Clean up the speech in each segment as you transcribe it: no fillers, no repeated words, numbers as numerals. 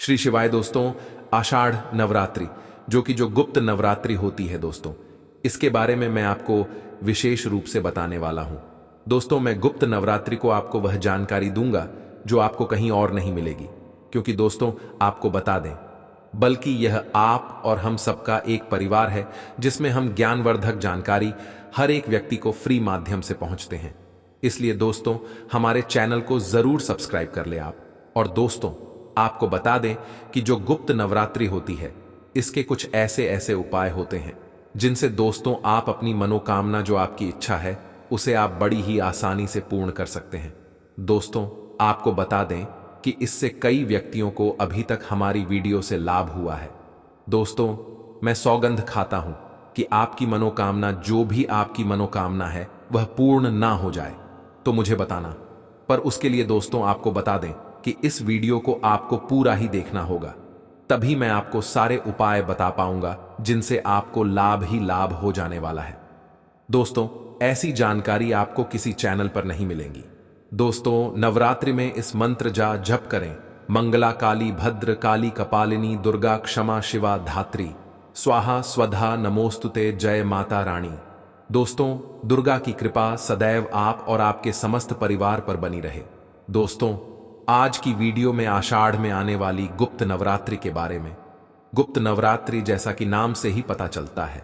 श्री शिवाय दोस्तों। आषाढ़ नवरात्रि जो गुप्त नवरात्रि होती है दोस्तों, इसके बारे में मैं आपको विशेष रूप से बताने वाला हूं। दोस्तों, मैं गुप्त नवरात्रि को आपको वह जानकारी दूंगा जो आपको कहीं और नहीं मिलेगी, क्योंकि दोस्तों आपको बता दें, बल्कि यह आप और हम सबका एक परिवार है जिसमें हम ज्ञानवर्धक जानकारी हर एक व्यक्ति को फ्री माध्यम से पहुंचते हैं। इसलिए दोस्तों हमारे चैनल को जरूर सब्सक्राइब कर ले आप। और दोस्तों आपको बता दें कि जो गुप्त नवरात्रि होती है, इसके कुछ ऐसे ऐसे उपाय होते हैं जिनसे दोस्तों आप अपनी मनोकामना, जो आपकी इच्छा है, उसे आप बड़ी ही आसानी से पूर्ण कर सकते हैं। दोस्तों आपको बता दें कि इससे कई व्यक्तियों को अभी तक हमारी वीडियो से लाभ हुआ है। दोस्तों मैं सौगंध खाता हूं कि आपकी मनोकामना, जो भी आपकी मनोकामना है, वह पूर्ण ना हो जाए तो मुझे बताना। पर उसके लिए दोस्तों आपको बता दें कि इस वीडियो को आपको पूरा ही देखना होगा, तभी मैं आपको सारे उपाय बता पाऊंगा जिनसे आपको लाभ ही लाभ हो जाने वाला है। दोस्तों ऐसी जानकारी आपको किसी चैनल पर नहीं मिलेगी। दोस्तों नवरात्रि में इस मंत्र जा जप करें। मंगला काली भद्र काली कपालिनी दुर्गा क्षमा शिवा धात्री स्वाहा स्वधा नमोस्तुते जय माता रानी। दोस्तों दुर्गा की कृपा सदैव आप और आपके समस्त परिवार पर बनी रहे। दोस्तों आज की वीडियो में आषाढ़ में आने वाली गुप्त नवरात्रि के बारे में। गुप्त नवरात्रि जैसा कि नाम से ही पता चलता है,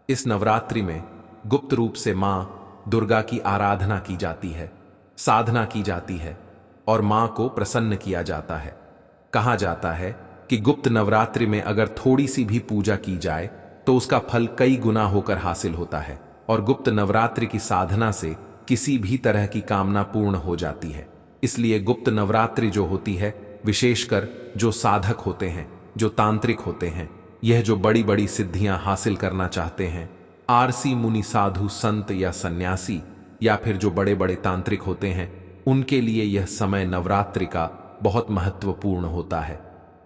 इस नवरात्रि में गुप्त रूप से मां दुर्गा की आराधना की जाती है, साधना की जाती है और मां को प्रसन्न किया जाता है। कहा जाता है कि गुप्त नवरात्रि में अगर थोड़ी सी भी पूजा की जाए तो उसका फल कई गुना होकर हासिल होता है और गुप्त नवरात्रि की साधना से किसी भी तरह की कामना पूर्ण हो जाती है। इसलिए गुप्त नवरात्रि जो होती है, विशेषकर जो साधक होते हैं, जो तांत्रिक होते हैं, यह जो बड़ी बड़ी सिद्धियां हासिल करना चाहते हैं, आरसी मुनि साधु संत या सन्यासी या फिर जो बड़े बड़े तांत्रिक होते हैं, उनके लिए यह समय नवरात्रि का बहुत महत्वपूर्ण होता है।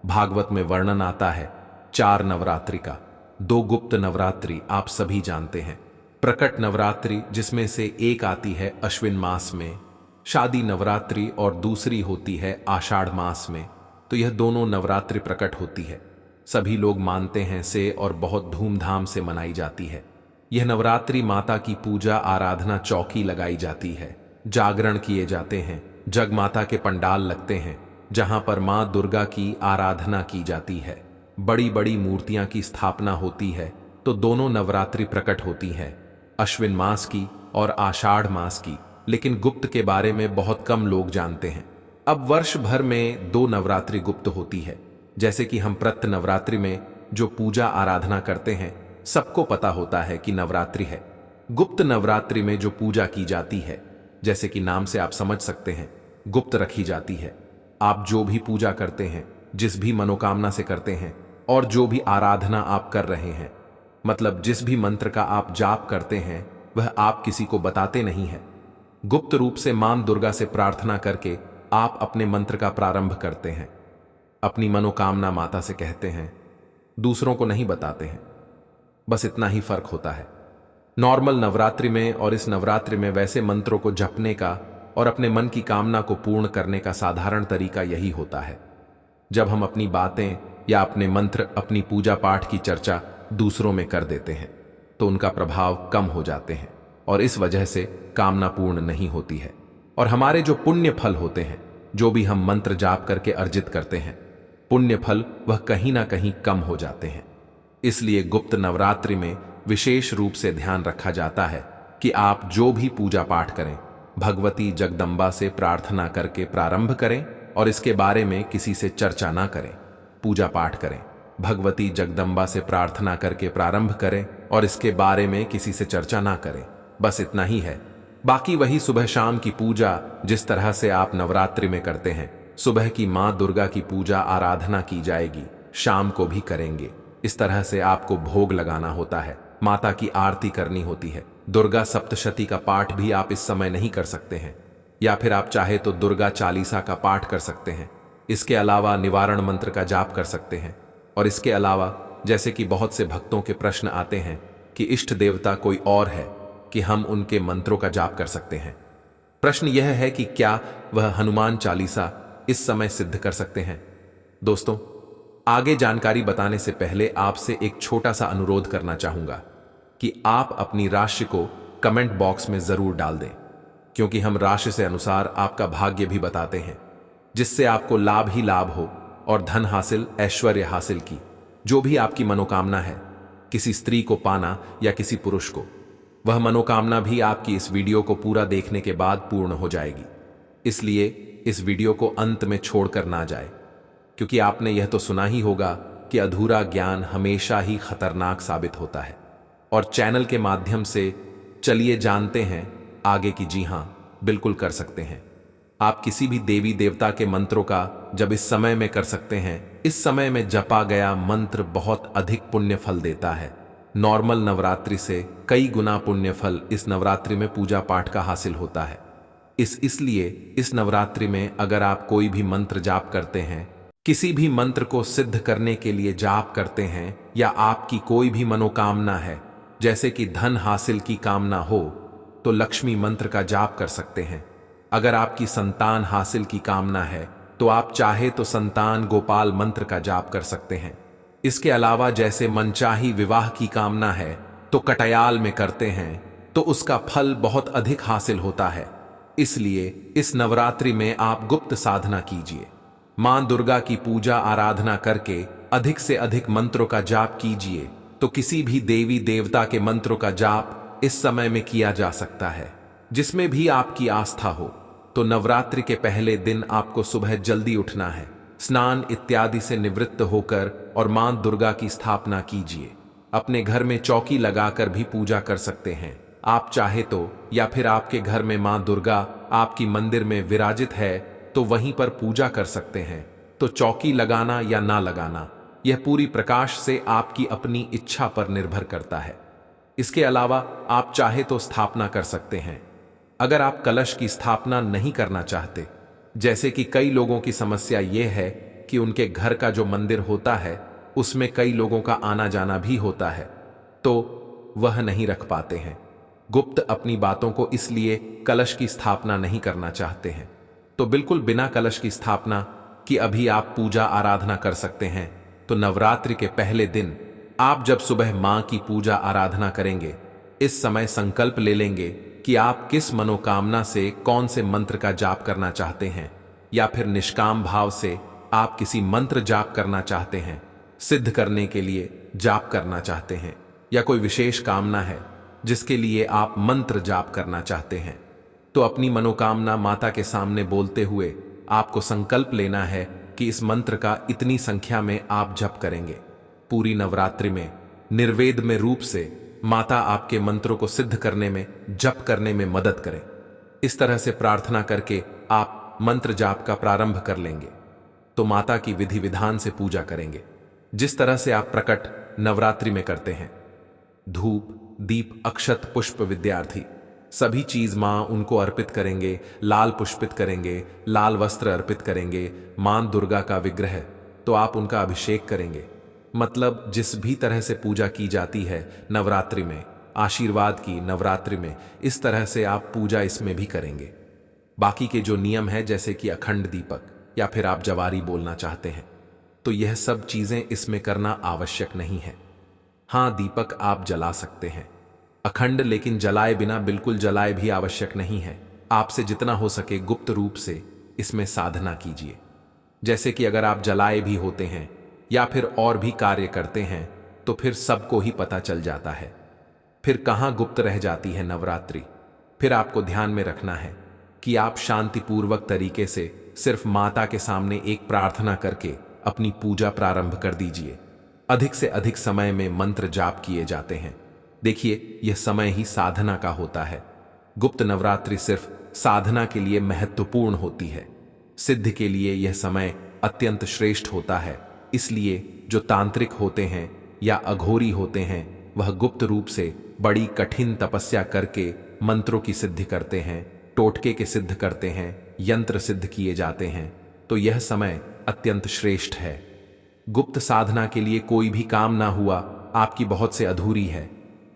भागवत में वर्णन आता है 4 नवरात्रि का। 2 गुप्त नवरात्रि आप सभी जानते हैं। प्रकट नवरात्रि जिसमें से एक आती है अश्विन मास में, शादी नवरात्रि, और दूसरी होती है आषाढ़ मास में। तो यह दोनों नवरात्रि प्रकट होती है, सभी लोग मानते हैं से और बहुत धूमधाम से मनाई जाती है। यह नवरात्रि माता की पूजा आराधना, चौकी लगाई जाती है, जागरण किए जाते हैं, जगमाता के पंडाल लगते हैं जहां पर मां दुर्गा की आराधना की जाती है, बड़ी बड़ी मूर्तियां की स्थापना होती है। तो दोनों नवरात्रि प्रकट होती है, अश्विन मास की और आषाढ़ मास की। लेकिन गुप्त के बारे में बहुत कम लोग जानते हैं। अब वर्ष भर में 2 नवरात्रि गुप्त होती है, जैसे कि हम प्रत नवरात्रि में जो पूजा आराधना करते हैं, सबको पता होता है कि नवरात्रि है। गुप्त नवरात्रि में जो पूजा की जाती है, जैसे कि नाम से आप समझ सकते हैं, गुप्त रखी जाती है। आप जो भी पूजा करते हैं, जिस भी मनोकामना से करते हैं और जो भी आराधना आप कर रहे हैं, मतलब जिस भी मंत्र का आप जाप करते हैं, वह आप किसी को बताते नहीं हैं। गुप्त रूप से मां दुर्गा से प्रार्थना करके आप अपने मंत्र का प्रारंभ करते हैं, अपनी मनोकामना माता से कहते हैं, दूसरों को नहीं बताते हैं। बस इतना ही फर्क होता है नॉर्मल नवरात्रि में और इस नवरात्रि में। वैसे मंत्रों को जपने का और अपने मन की कामना को पूर्ण करने का साधारण तरीका यही होता है। जब हम अपनी बातें या अपने मंत्र, अपनी पूजा पाठ की चर्चा दूसरों में कर देते हैं तो उनका प्रभाव कम हो जाते हैं और इस वजह से कामना पूर्ण नहीं होती है। और हमारे जो पुण्य फल होते हैं, जो भी हम मंत्र जाप करके अर्जित करते हैं, पुण्य फल वह कहीं ना कहीं कम हो जाते हैं। इसलिए गुप्त नवरात्रि में विशेष रूप से ध्यान रखा जाता है कि आप जो भी पूजा पाठ करें, भगवती जगदम्बा से प्रार्थना करके प्रारंभ करें और इसके बारे में किसी से चर्चा ना करें। पूजा पाठ करें, भगवती जगदम्बा से प्रार्थना करके प्रारंभ करें और इसके बारे में किसी से चर्चा ना करें। बस इतना ही है। बाकी वही सुबह शाम की पूजा जिस तरह से आप नवरात्रि में करते हैं, सुबह की मां दुर्गा की पूजा आराधना की जाएगी, शाम को भी करेंगे। इस तरह से आपको भोग लगाना होता है, माता की आरती करनी होती है। दुर्गा सप्तशती का पाठ भी आप इस समय नहीं कर सकते हैं, या फिर आप चाहे तो दुर्गा चालीसा का पाठ कर सकते हैं। इसके अलावा निवारण मंत्र का जाप कर सकते हैं। और इसके अलावा जैसे कि बहुत से भक्तों के प्रश्न आते हैं कि इष्ट देवता कोई और है कि हम उनके मंत्रों का जाप कर सकते हैं। प्रश्न यह है कि क्या वह हनुमान चालीसा इस समय सिद्ध कर सकते हैं? दोस्तों, आगे जानकारी बताने से पहले आपसे एक छोटा सा अनुरोध करना चाहूंगा कि आप अपनी राशि को कमेंट बॉक्स में जरूर डाल दें, क्योंकि हम राशि से अनुसार आपका भाग्य भी बताते हैं, जिससे आपको लाभ ही लाभ हो और धन हासिल, ऐश्वर्य हासिल की जो भी आपकी मनोकामना है, किसी स्त्री को पाना या किसी पुरुष को, वह मनोकामना भी आपकी इस वीडियो को पूरा देखने के बाद पूर्ण हो जाएगी। इसलिए इस वीडियो को अंत में छोड़कर ना जाए, क्योंकि आपने यह तो सुना ही होगा कि अधूरा ज्ञान हमेशा ही खतरनाक साबित होता है। और चैनल के माध्यम से चलिए जानते हैं आगे की। जी हां, बिल्कुल कर सकते हैं। आप किसी भी देवी देवता के मंत्रों का जब इस समय में कर सकते हैं, इस समय में जपा गया मंत्र बहुत अधिक पुण्य फल देता है। नॉर्मल नवरात्रि से कई गुना पुण्य फल इस नवरात्रि में पूजा पाठ का हासिल होता है। इसलिए इस नवरात्रि में अगर आप कोई भी मंत्र जाप करते हैं, किसी भी मंत्र को सिद्ध करने के लिए जाप करते हैं, या आपकी कोई भी मनोकामना है, जैसे कि धन हासिल की कामना हो, तो लक्ष्मी मंत्र का जाप कर सकते हैं। अगर आपकी संतान हासिल की कामना है तो आप चाहे तो संतान गोपाल मंत्र का जाप कर सकते हैं। इसके अलावा जैसे मनचाही विवाह की कामना है तो कटयाल में करते हैं तो उसका फल बहुत अधिक हासिल होता है। इसलिए इस नवरात्रि में आप गुप्त साधना कीजिए, मां दुर्गा की पूजा आराधना करके अधिक से अधिक मंत्रों का जाप कीजिए। तो किसी भी देवी देवता के मंत्रों का जाप इस समय में किया जा सकता है, जिसमें भी आपकी आस्था हो। तो नवरात्रि के पहले दिन आपको सुबह जल्दी उठना है, स्नान इत्यादि से निवृत्त होकर और मां दुर्गा की स्थापना कीजिए। अपने घर में चौकी लगाकर भी पूजा कर सकते हैं आप चाहे तो, या फिर आपके घर में मां दुर्गा आपकी मंदिर में विराजित है तो वहीं पर पूजा कर सकते हैं। तो चौकी लगाना या ना लगाना, यह पूरी प्रकाश से आपकी अपनी इच्छा पर निर्भर करता है। इसके अलावा आप चाहे तो स्थापना कर सकते हैं। अगर आप कलश की स्थापना नहीं करना चाहते, जैसे कि कई लोगों की समस्या यह है कि उनके घर का जो मंदिर होता है उसमें कई लोगों का आना जाना भी होता है, तो वह नहीं रख पाते हैं गुप्त अपनी बातों को, इसलिए कलश की स्थापना नहीं करना चाहते हैं, तो बिल्कुल बिना कलश की स्थापना की अभी आप पूजा आराधना कर सकते हैं। तो नवरात्रि के पहले दिन आप जब सुबह मां की पूजा आराधना करेंगे, इस समय संकल्प ले लेंगे कि आप किस मनोकामना से कौन से मंत्र का जाप करना चाहते हैं, या फिर निष्काम भाव से आप किसी मंत्र जाप करना चाहते हैं, सिद्ध करने के लिए जाप करना चाहते हैं, या कोई विशेष कामना है जिसके लिए आप मंत्र जाप करना चाहते हैं। तो अपनी मनोकामना माता के सामने बोलते हुए आपको संकल्प लेना है कि इस मंत्र का इतनी संख्या में आप जप करेंगे। पूरी नवरात्रि में निर्वेद में रूप से माता आपके मंत्रों को सिद्ध करने में, जप करने में मदद करें। इस तरह से प्रार्थना करके आप मंत्र जाप का प्रारंभ कर लेंगे। तो माता की विधि विधान से पूजा करेंगे, जिस तरह से आप प्रकट नवरात्रि में करते हैं। धूप, दीप, अक्षत, पुष्प, विद्यार्थी सभी चीज मां उनको अर्पित करेंगे। लाल पुष्पित करेंगे, लाल वस्त्र अर्पित करेंगे। मां दुर्गा का विग्रह तो आप उनका अभिषेक करेंगे। मतलब जिस भी तरह से पूजा की जाती है नवरात्रि में, आशीर्वाद की नवरात्रि में, इस तरह से आप पूजा इसमें भी करेंगे। बाकी के जो नियम है, जैसे कि अखंड दीपक या फिर आप जवारी बोलना चाहते हैं, तो यह सब चीजें इसमें करना आवश्यक नहीं है। हां, दीपक आप जला सकते हैं अखंड, लेकिन जलाए बिना, बिल्कुल जलाए भी आवश्यक नहीं है। आपसे जितना हो सके गुप्त रूप से इसमें साधना कीजिए। जैसे कि अगर आप जलाए भी होते हैं या फिर और भी कार्य करते हैं तो फिर सबको ही पता चल जाता है, फिर कहां गुप्त रह जाती है नवरात्रि। फिर आपको ध्यान में रखना है कि आप शांतिपूर्वक तरीके से सिर्फ माता के सामने एक प्रार्थना करके अपनी पूजा प्रारंभ कर दीजिए। अधिक से अधिक समय में मंत्र जाप किए जाते हैं। देखिए, यह समय ही साधना का होता है। गुप्त नवरात्रि सिर्फ साधना के लिए महत्वपूर्ण होती है। सिद्ध के लिए यह समय अत्यंत श्रेष्ठ होता है। इसलिए जो तांत्रिक होते हैं या अघोरी होते हैं, वह गुप्त रूप से बड़ी कठिन तपस्या करके मंत्रों की सिद्धि करते हैं, टोटके के सिद्ध करते हैं, यंत्र सिद्ध किए जाते हैं। तो यह समय अत्यंत श्रेष्ठ है। गुप्त साधना के लिए कोई भी काम ना हुआ, आपकी बहुत से अधूरी है,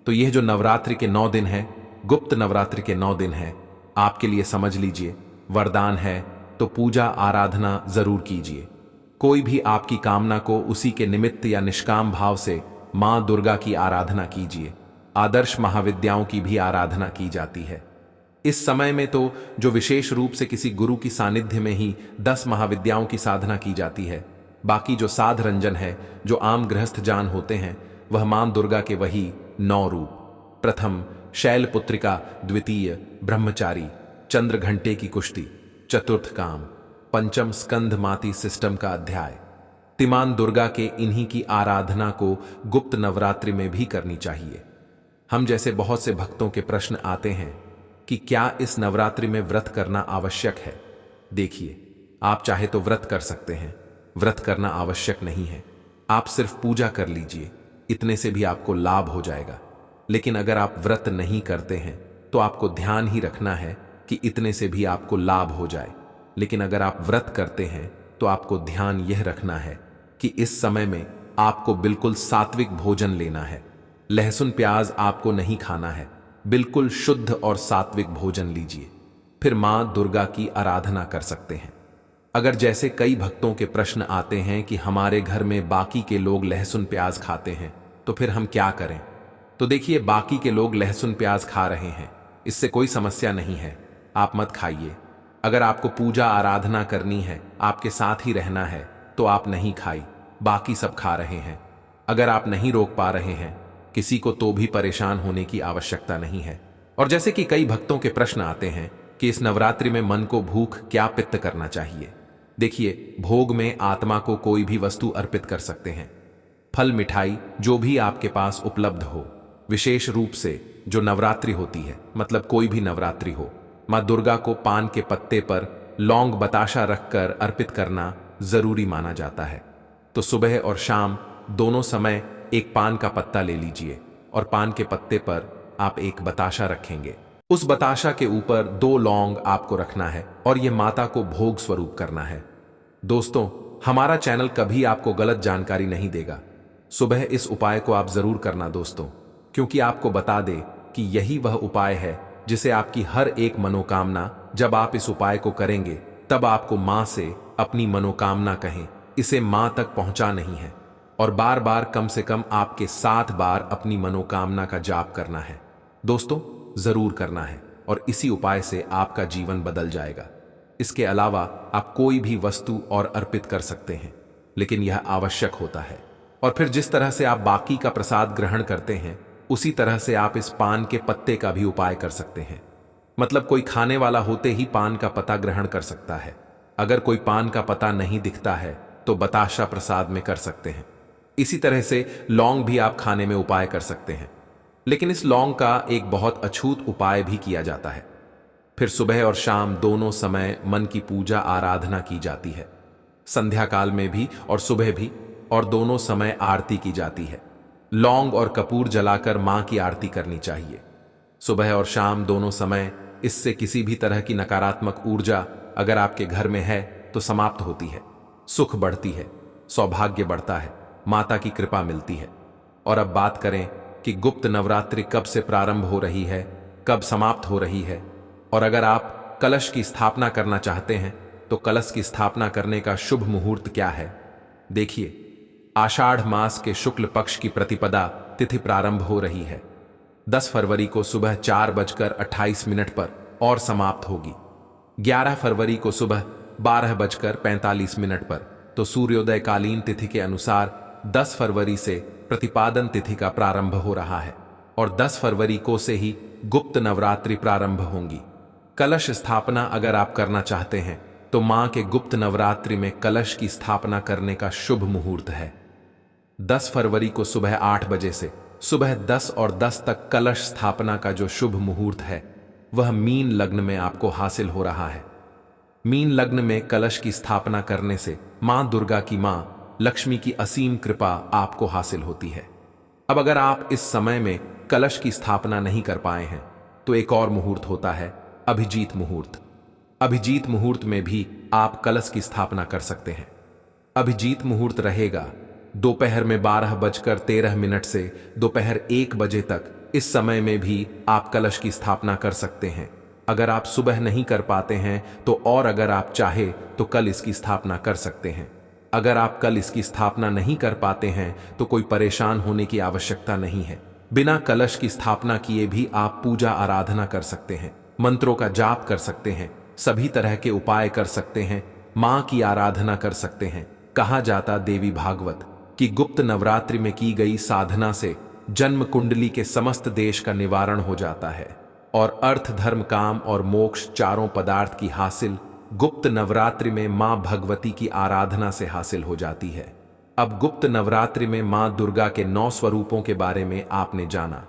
तो यह जो नवरात्रि के 9 दिन है, गुप्त नवरात्रि के 9 दिन है, आपके लिए समझ लीजिए वरदान है। तो पूजा आराधना जरूर कीजिए। कोई भी आपकी कामना को उसी के निमित्त या निष्काम भाव से मां दुर्गा की आराधना कीजिए। आदर्श महाविद्याओं की भी आराधना की जाती है। इस समय में तो जो विशेष रूप से किसी गुरु की सानिध्य में ही 10 महाविद्याओं की साधना की जाती है। बाकी जो साध रंजन है, जो आम गृहस्थ जान होते हैं, वह मां दुर्गा के वही 9 रूप। प्रथम शैलपुत्रिका, द्वितीय ब्रह्मचारी, चंद्र घंटे की कुश्ती, चतुर्थ काम, पंचम स्कंध माती सिस्टम का अध्याय। तिमान दुर्गा के इन्हीं की आराधना को गुप्त नवरात्रि में भी करनी चाहिए। हम जैसे बहुत से भक्तों के प्रश्न आते हैं कि क्या इस नवरात्रि में व्रत करना आवश्यक है। देखिए, आप चाहे तो व्रत कर सकते हैं, व्रत करना आवश्यक नहीं है। आप सिर्फ पूजा कर लीजिए, इतने से भी आपको लाभ हो जाएगा। लेकिन अगर आप व्रत नहीं करते हैं तो आपको ध्यान ही रखना है कि इतने से भी आपको लाभ हो जाए। लेकिन अगर आप व्रत करते हैं तो आपको ध्यान यह रखना है कि इस समय में आपको बिल्कुल सात्विक भोजन लेना है। लहसुन प्याज आपको नहीं खाना है, बिल्कुल शुद्ध और सात्विक भोजन लीजिए, फिर मां दुर्गा की आराधना कर सकते हैं। अगर जैसे कई भक्तों के प्रश्न आते हैं कि हमारे घर में बाकी के लोग लहसुन प्याज खाते हैं तो फिर हम क्या करें, तो देखिए, बाकी के लोग लहसुन प्याज खा रहे हैं, इससे कोई समस्या नहीं है, आप मत खाइए। अगर आपको पूजा आराधना करनी है, आपके साथ ही रहना है, तो आप नहीं खाई, बाकी सब खा रहे हैं। अगर आप नहीं रोक पा रहे हैं किसी को तो भी परेशान होने की आवश्यकता नहीं है। और जैसे कि कई भक्तों के प्रश्न आते हैं कि इस नवरात्रि में मन को भूख क्या पित्त करना चाहिए। देखिए, भोग में आत्मा को कोई भी वस्तु अर्पित कर सकते हैं, फल मिठाई जो भी आपके पास उपलब्ध हो। विशेष रूप से जो नवरात्रि होती है, मतलब कोई भी नवरात्रि हो, मां दुर्गा को पान के पत्ते पर लौंग बताशा रखकर अर्पित करना जरूरी माना जाता है। तो सुबह और शाम दोनों समय एक पान का पत्ता ले लीजिए और पान के पत्ते पर आप एक बताशा रखेंगे। उस बताशा के ऊपर 2 लौंग आपको रखना है और यह माता को भोग स्वरूप करना है। दोस्तों, हमारा चैनल कभी आपको गलत जानकारी नहीं देगा। सुबह इस उपाय को आप जरूर करना दोस्तों, क्योंकि आपको बता दे कि यही वह उपाय है जिसे आपकी हर एक मनोकामना, जब आप इस उपाय को करेंगे तब आपको मां से अपनी मनोकामना कहें, इसे मां तक पहुंचा नहीं है। और बार बार कम से कम आपके 7 बार अपनी मनोकामना का जाप करना है। दोस्तों, जरूर करना है और इसी उपाय से आपका जीवन बदल जाएगा। इसके अलावा आप कोई भी वस्तु और अर्पित कर सकते हैं, लेकिन यह आवश्यक होता है। और फिर जिस तरह से आप बाकी का प्रसाद ग्रहण करते हैं, उसी तरह से आप इस पान के पत्ते का भी उपाय कर सकते हैं। मतलब कोई खाने वाला होते ही पान का पत्ता ग्रहण कर सकता है। अगर कोई पान का पत्ता नहीं दिखता है तो बताशा प्रसाद में कर सकते हैं। इसी तरह से लौंग भी आप खाने में उपाय कर सकते हैं, लेकिन इस लौंग का एक बहुत अछूत उपाय भी किया जाता है। फिर सुबह और शाम दोनों समय मन की पूजा आराधना की जाती है, संध्या काल में भी और सुबह भी, और दोनों समय आरती की जाती है। लौंग और कपूर जलाकर मां की आरती करनी चाहिए। सुबह और शाम दोनों समय इससे किसी भी तरह की नकारात्मक ऊर्जा अगर आपके घर में है तो समाप्त होती है, सुख बढ़ती है, सौभाग्य बढ़ता है, माता की कृपा मिलती है। और अब बात करें कि गुप्त नवरात्रि कब से प्रारंभ हो रही है, कब समाप्त हो रही है, और अगर आप कलश की स्थापना करना चाहते हैं तो कलश की स्थापना करने का शुभ मुहूर्त क्या है। देखिए, आषाढ़ मास के शुक्ल पक्ष की प्रतिपदा तिथि प्रारंभ हो रही है। 10 फरवरी को सुबह 4:28 पर और समाप्त होगी। 11 फरवरी को सुबह 12:45 पर तो सूर्योदय कालीन तिथि के अनुसार 10 फरवरी से प्रतिपादन तिथि का प्रारंभ हो रहा है और 10 फरवरी को से ही गुप्त नवरात्रि प्रारंभ होंगी। कलश स्थापना अगर आप करना चाहते हैं तो मां के गुप्त नवरात्रि में कलश की स्थापना करने का शुभ मुहूर्त है। 10 फरवरी को सुबह 8 बजे से सुबह 10 और 10 तक कलश स्थापना का जो शुभ मुहूर्त है वह मीन लग्न में आपको हासिल हो रहा है। मीन लग्न में कलश की स्थापना करने से मां दुर्गा की मां लक्ष्मी की असीम कृपा आपको हासिल होती है। अब अगर आप इस समय में कलश की स्थापना नहीं कर पाए हैं तो एक और मुहूर्त होता है, अभिजीत मुहूर्त। अभिजीत मुहूर्त में भी आप कलश की स्थापना कर सकते हैं। अभिजीत मुहूर्त रहेगा दोपहर में 12:13 से दोपहर 1 बजे तक। इस समय में भी आप कलश की स्थापना कर सकते हैं। अगर आप सुबह नहीं कर पाते हैं तो और अगर आप चाहे तो कल इसकी स्थापना कर सकते हैं। अगर आप कल इसकी स्थापना नहीं कर पाते हैं तो कोई परेशान होने की आवश्यकता नहीं है। बिना कलश की स्थापना किए भी आप पूजा आराधना कर सकते हैं, मंत्रों का जाप कर सकते हैं, सभी तरह के उपाय कर सकते हैं, मां की आराधना कर सकते हैं। कहा जाता देवी भागवत कि गुप्त नवरात्रि में की गई साधना से जन्म कुंडली के समस्त देश का निवारण हो जाता है और अर्थ, धर्म, काम और मोक्ष चारों पदार्थ की हासिल गुप्त नवरात्रि में मां भगवती की आराधना से हासिल हो जाती है। अब गुप्त नवरात्रि में मां दुर्गा के 9 स्वरूपों के बारे में आपने जाना।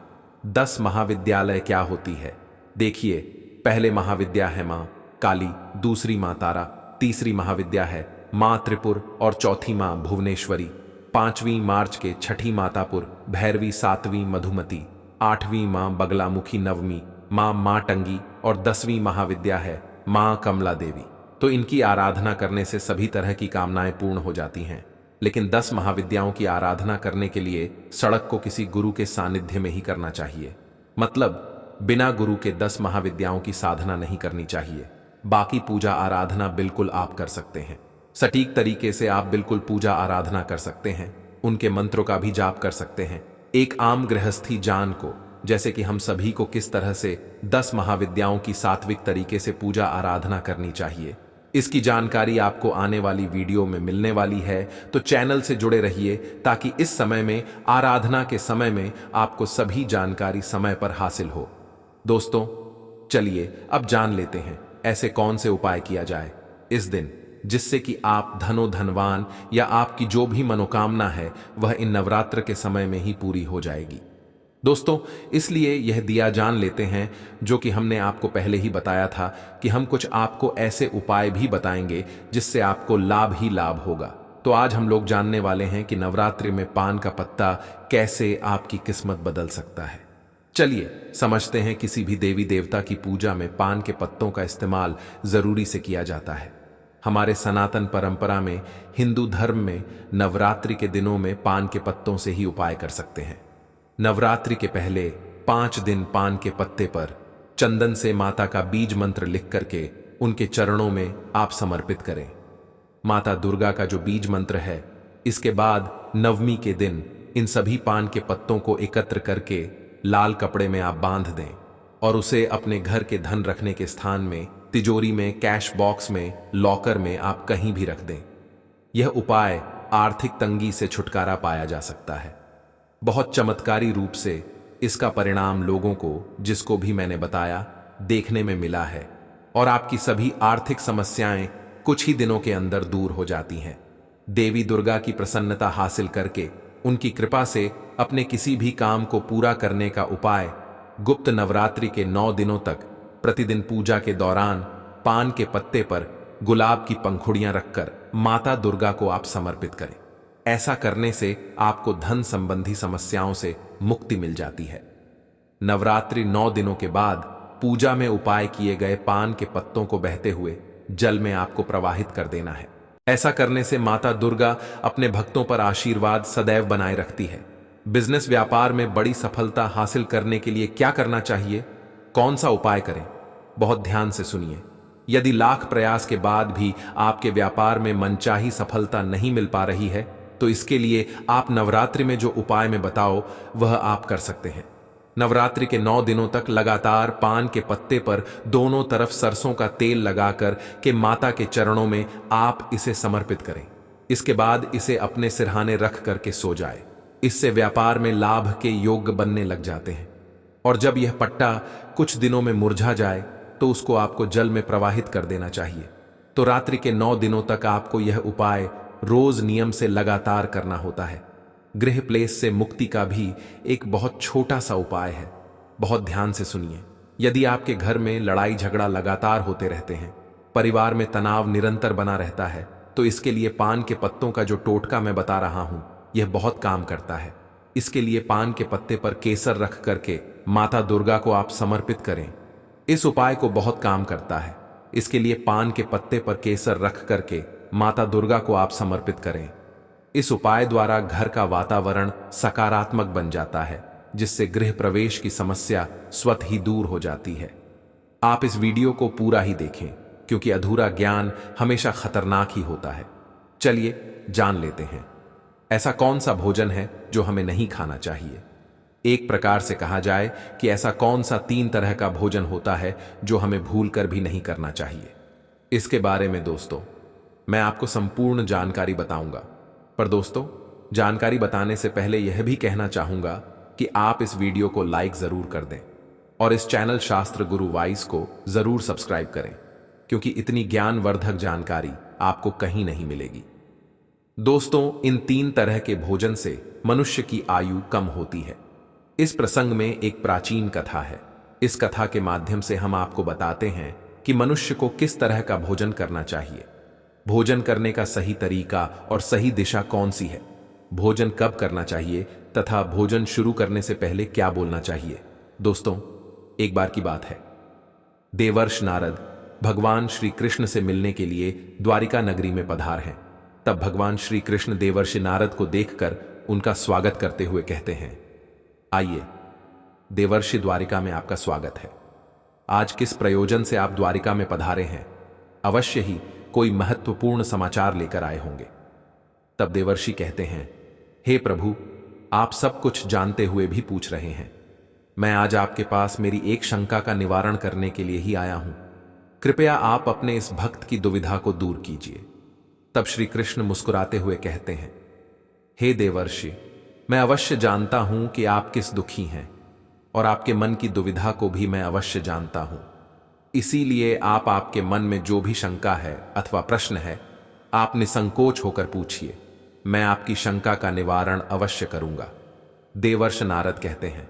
10 महाविद्यालय क्या होती है देखिए। पहले महाविद्या है मां काली, दूसरी मां तारा, तीसरी महाविद्या है मां त्रिपुर और चौथी मां भुवनेश्वरी। 5वीं मार्च के छठी मातापुर, भैरवी 7वीं मधुमती, 8वीं मां बगलामुखी, 9वीं मां माटंगी और 10वीं महाविद्या है मां कमला देवी। तो इनकी आराधना करने से सभी तरह की कामनाएं पूर्ण हो जाती हैं। लेकिन 10 महाविद्याओं की आराधना करने के लिए सड़क को किसी गुरु के सानिध्य में ही करना चाहिए। मतलब बिना गुरु के 10 महाविद्याओं की साधना नहीं करनी चाहिए। बाकी पूजा आराधना बिल्कुल आप कर सकते हैं। सटीक तरीके से आप बिल्कुल पूजा आराधना कर सकते हैं, उनके मंत्रों का भी जाप कर सकते हैं। एक आम गृहस्थी जान को, जैसे कि हम सभी को किस तरह से 10 महाविद्याओं की सात्विक तरीके से पूजा आराधना करनी चाहिए, इसकी जानकारी आपको आने वाली वीडियो में मिलने वाली है। तो चैनल से जुड़े रहिए ताकि इस समय में, आराधना के समय में आपको सभी जानकारी समय पर हासिल हो। दोस्तों चलिए अब जान लेते हैं ऐसे कौन से उपाय किया जाए इस दिन, जिससे कि आप धनवान या आपकी जो भी मनोकामना है वह इन नवरात्र के समय में ही पूरी हो जाएगी। दोस्तों इसलिए यह दिया जान लेते हैं, जो कि हमने आपको पहले ही बताया था कि हम कुछ आपको ऐसे उपाय भी बताएंगे जिससे आपको लाभ ही लाभ होगा। तो आज हम लोग जानने वाले हैं कि नवरात्रि में पान का पत्ता कैसे आपकी किस्मत बदल सकता है। चलिए समझते हैं। किसी भी देवी देवता की पूजा में पान के पत्तों का इस्तेमाल जरूरी से किया जाता है। हमारे सनातन परंपरा में, हिंदू धर्म में नवरात्रि के दिनों में पान के पत्तों से ही उपाय कर सकते हैं। नवरात्रि के पहले 5 दिन पान के पत्ते पर चंदन से माता का बीज मंत्र लिख करके उनके चरणों में आप समर्पित करें। माता दुर्गा का जो बीज मंत्र है, इसके बाद 9वीं के दिन इन सभी पान के पत्तों को एकत्र करके लाल कपड़े में आप बांध दें और उसे अपने घर के धन रखने के स्थान में, तिजोरी में, कैश बॉक्स में, लॉकर में आप कहीं भी रख दें। यह उपाय आर्थिक तंगी से छुटकारा पाया जा सकता है। बहुत चमत्कारी रूप से इसका परिणाम लोगों को, जिसको भी मैंने बताया, देखने में मिला है और आपकी सभी आर्थिक समस्याएं कुछ ही दिनों के अंदर दूर हो जाती हैं। देवी दुर्गा की प्रसन्नता हासिल करके, उनकी कृपा से अपने किसी भी काम को पूरा करने का उपाय गुप्त नवरात्रि के 9 दिनों तक प्रतिदिन पूजा के दौरान पान के पत्ते पर गुलाब की पंखुड़ियां रखकर माता दुर्गा को आप समर्पित करें। ऐसा करने से आपको धन संबंधी समस्याओं से मुक्ति मिल जाती है। नवरात्रि 9 दिनों के बाद पूजा में उपाय किए गए पान के पत्तों को बहते हुए जल में आपको प्रवाहित कर देना है। ऐसा करने से माता दुर्गा अपने भक्तों पर आशीर्वाद सदैव बनाए रखती है। बिजनेस व्यापार में बड़ी सफलता हासिल करने के लिए क्या करना चाहिए, कौन सा उपाय करें, बहुत ध्यान से सुनिए। यदि लाख प्रयास के बाद भी आपके व्यापार में मनचाही सफलता नहीं मिल पा रही है, तो इसके लिए आप नवरात्रि में जो उपाय मैं बताओ वह आप कर सकते हैं। नवरात्रि के 9 दिनों तक लगातार पान के पत्ते पर दोनों तरफ सरसों का तेल लगाकर के माता के चरणों में आप इसे समर्पित करें। इसके बाद इसे अपने सिरहाने रख करके सो जाए। इससे व्यापार में लाभ के योग बनने लग जाते हैं। और जब यह पट्टा कुछ दिनों में मुरझा जाए तो उसको आपको जल में प्रवाहित कर देना चाहिए। तो रात्रि के 9 दिनों तक आपको यह उपाय रोज नियम से लगातार करना होता है। गृह प्लेस से मुक्ति का भी एक बहुत छोटा सा उपाय है, बहुत ध्यान से सुनिए। यदि आपके घर में लड़ाई झगड़ा लगातार होते रहते हैं, परिवार में तनाव निरंतर बना रहता है, तो इसके लिए पान के पत्तों का जो टोटका मैं बता रहा हूं, यह बहुत काम करता है। इसके लिए पान के पत्ते पर केसर रख करके माता दुर्गा को आप समर्पित करें। इस उपाय को बहुत काम करता है। इसके लिए पान के पत्ते पर केसर रख करके माता दुर्गा को आप समर्पित करें। इस उपाय द्वारा घर का वातावरण सकारात्मक बन जाता है, जिससे गृह प्रवेश की समस्या स्वतः ही दूर हो जाती है। आप इस वीडियो को पूरा ही देखें, क्योंकि अधूरा ज्ञान हमेशा खतरनाक ही होता है। चलिए जान लेते हैं। ऐसा कौन सा भोजन है जो हमें नहीं खाना चाहिए? एक प्रकार से कहा जाए कि ऐसा कौन सा 3 तरह का भोजन होता है जो हमें भूलकर भी नहीं करना चाहिए। इसके बारे में दोस्तों मैं आपको संपूर्ण जानकारी बताऊंगा। पर दोस्तों, जानकारी बताने से पहले यह भी कहना चाहूंगा कि आप इस वीडियो को लाइक जरूर कर दें और इस चैनल शास्त्र गुरु वाइस को जरूर सब्सक्राइब करें, क्योंकि इतनी ज्ञानवर्धक जानकारी आपको कहीं नहीं मिलेगी। दोस्तों, इन 3 तरह के भोजन से मनुष्य की आयु कम होती है। इस प्रसंग में एक प्राचीन कथा है। इस कथा के माध्यम से हम आपको बताते हैं कि मनुष्य को किस तरह का भोजन करना चाहिए, भोजन करने का सही तरीका और सही दिशा कौन सी है, भोजन कब करना चाहिए तथा भोजन शुरू करने से पहले क्या बोलना चाहिए। दोस्तों, एक बार की बात है, देवर्षि नारद भगवान श्री कृष्ण से मिलने के लिए द्वारिका नगरी में पधार हैं। तब भगवान श्री कृष्ण देवर्षि नारद को देखकर उनका स्वागत करते हुए कहते हैं, आइए देवर्षि, द्वारिका में आपका स्वागत है। आज किस प्रयोजन से आप द्वारिका में पधारे हैं? अवश्य ही कोई महत्वपूर्ण समाचार लेकर आए होंगे। तब देवर्षि कहते हैं, हे प्रभु, आप सब कुछ जानते हुए भी पूछ रहे हैं। मैं आज आपके पास मेरी एक शंका का निवारण करने के लिए ही आया हूं। कृपया आप अपने इस भक्त की दुविधा को दूर कीजिए। तब श्री कृष्ण मुस्कुराते हुए कहते हैं, हे देवर्षि, मैं अवश्य जानता हूं कि आप किस दुखी हैं और आपके मन की दुविधा को भी मैं अवश्य जानता हूं। इसीलिए आपके मन में जो भी शंका है अथवा प्रश्न है, आप निसंकोच होकर पूछिए। मैं आपकी शंका का निवारण अवश्य करूंगा। देवर्षि नारद कहते हैं,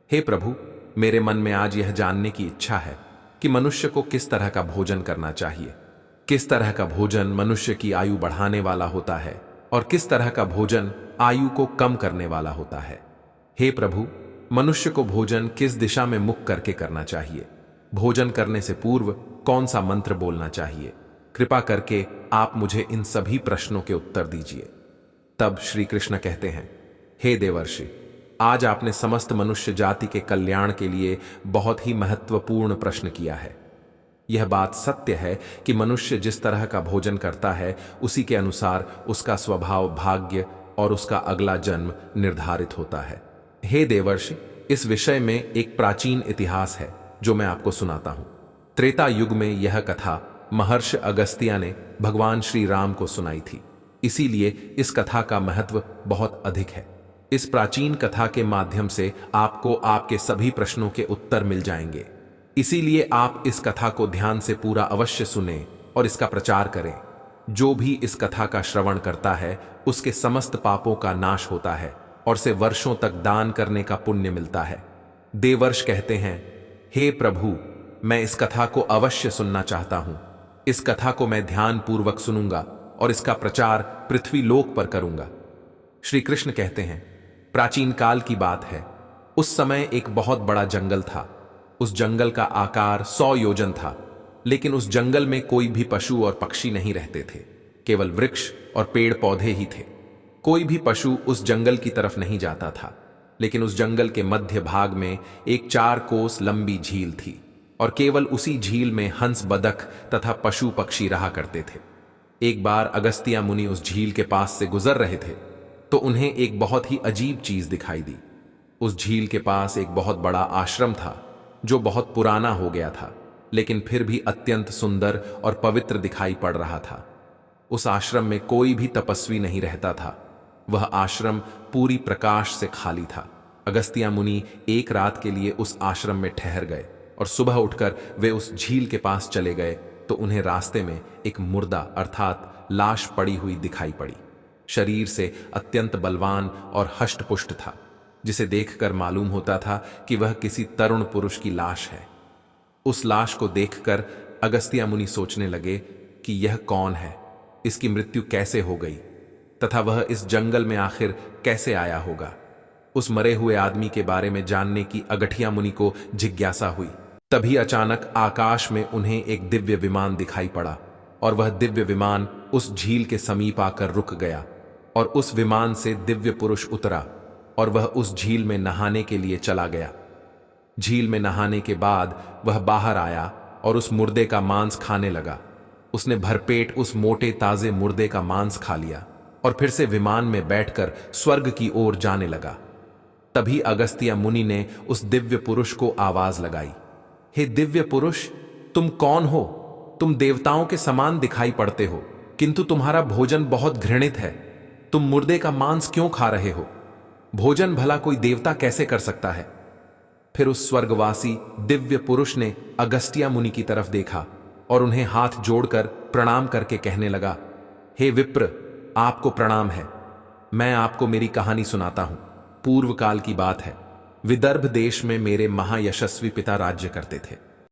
हे प्रभु, मेरे मन में आज यह जानने की इच्छा है कि मनुष्य को किस तरह का भोजन करना चाहिए, किस तरह का भोजन मनुष्य की आयु बढ़ाने वाला होता है और किस तरह का भोजन आयु को कम करने वाला होता है। हे प्रभु, मनुष्य को भोजन किस दिशा में मुख करके करना चाहिए, भोजन करने से पूर्व कौन सा मंत्र बोलना चाहिए, कृपा करके आप मुझे इन सभी प्रश्नों के उत्तर दीजिए। तब श्री कृष्ण कहते हैं, हे देवर्षि, आज आपने समस्त मनुष्य जाति के कल्याण के लिए बहुत ही महत्वपूर्ण प्रश्न किया है। यह बात सत्य है कि मनुष्य जिस तरह का भोजन करता है उसी के अनुसार उसका स्वभाव, भाग्य और उसका अगला जन्म निर्धारित होता है। हे देवर्षि, इस विषय में एक प्राचीन इतिहास है जो मैं आपको सुनाता हूं। त्रेता युग में यह कथा महर्षि अगस्त्य ने भगवान श्री राम को सुनाई थी, इसीलिए इस कथा का महत्व बहुत अधिक है। इस प्राचीन कथा के माध्यम से आपको आपके सभी प्रश्नों के उत्तर मिल जाएंगे। इसीलिए आप इस कथा को ध्यान से पूरा अवश्य सुने और इसका प्रचार करें। जो भी इस कथा का श्रवण करता है उसके समस्त पापों का नाश होता है और उसे वर्षों तक दान करने का पुण्य मिलता है। देवर्षि कहते हैं, हे प्रभु, मैं इस कथा को अवश्य सुनना चाहता हूं। इस कथा को मैं ध्यान पूर्वक सुनूंगा और इसका प्रचार पृथ्वी लोक पर करूंगा। श्री कृष्ण कहते हैं, प्राचीन काल की बात है। उस समय एक बहुत बड़ा जंगल था। उस जंगल का आकार 100 योजन था, लेकिन उस जंगल में कोई भी पशु और पक्षी नहीं रहते थे, केवल वृक्ष और पेड़ पौधे ही थे। कोई भी पशु उस जंगल की तरफ नहीं जाता था, लेकिन उस जंगल के मध्य भाग में एक 4 कोस लंबी झील थी और केवल उसी झील में हंस, बदख तथा पशु पक्षी रहा करते थे। एक बार अगस्त्य मुनि उस झील के पास से गुजर रहे थे तो उन्हें एक बहुत ही अजीब चीज दिखाई दी। उस झील के पास एक बहुत बड़ा आश्रम था जो बहुत पुराना हो गया था, लेकिन फिर भी अत्यंत सुंदर और पवित्र दिखाई पड़ रहा था। उस आश्रम में कोई भी तपस्वी नहीं रहता था। वह आश्रम पूरी प्रकाश से खाली था। अगस्त्य मुनि एक रात के लिए उस आश्रम में ठहर गए और सुबह उठकर वे उस झील के पास चले गए तो उन्हें रास्ते में एक मुर्दा अर्थात लाश पड़ी हुई दिखाई पड़ी। शरीर से अत्यंत बलवान और हष्टपुष्ट था, जिसे देखकर मालूम होता था कि वह किसी तरुण पुरुष की लाश है। उस लाश को देखकर अगस्त्य मुनि सोचने लगे कि यह कौन है, इसकी मृत्यु कैसे हो गई तथा वह इस जंगल में आखिर कैसे आया होगा। उस मरे हुए आदमी के बारे में जानने की अगठिया मुनि को जिज्ञासा हुई। तभी अचानक आकाश में उन्हें एक दिव्य विमान दिखाई पड़ा और वह दिव्य विमान उस झील के समीप आकर रुक गया और उस विमान से दिव्य पुरुष उतरा और वह उस झील में नहाने के लिए चला गया। झील में नहाने के बाद वह बाहर आया और उस मुर्दे का मांस खाने लगा। उसने भरपेट उस मोटे ताजे मुर्दे का मांस खा लिया और फिर से विमान में बैठकर स्वर्ग की ओर जाने लगा। तभी अगस्त्य मुनि ने उस दिव्य पुरुष को आवाज लगाई, हे दिव्य पुरुष, तुम कौन हो? तुम देवताओं के समान दिखाई पड़ते हो, किंतु तुम्हारा भोजन बहुत घृणित है। तुम मुर्दे का मांस क्यों खा रहे हो? भोजन भला कोई देवता कैसे कर सकता है? फिर उस स्वर्गवासी दिव्य पुरुष ने अगस्त्य मुनि की तरफ देखा और उन्हें हाथ जोड़कर प्रणाम करके कहने लगा, हे विप्र, आपको प्रणाम है। मैं आपको मेरी कहानी सुनाता हूं। पूर्व काल की बात है। विदर्भ देश में मेरे महायशस्वी पिता राज्य करते थे।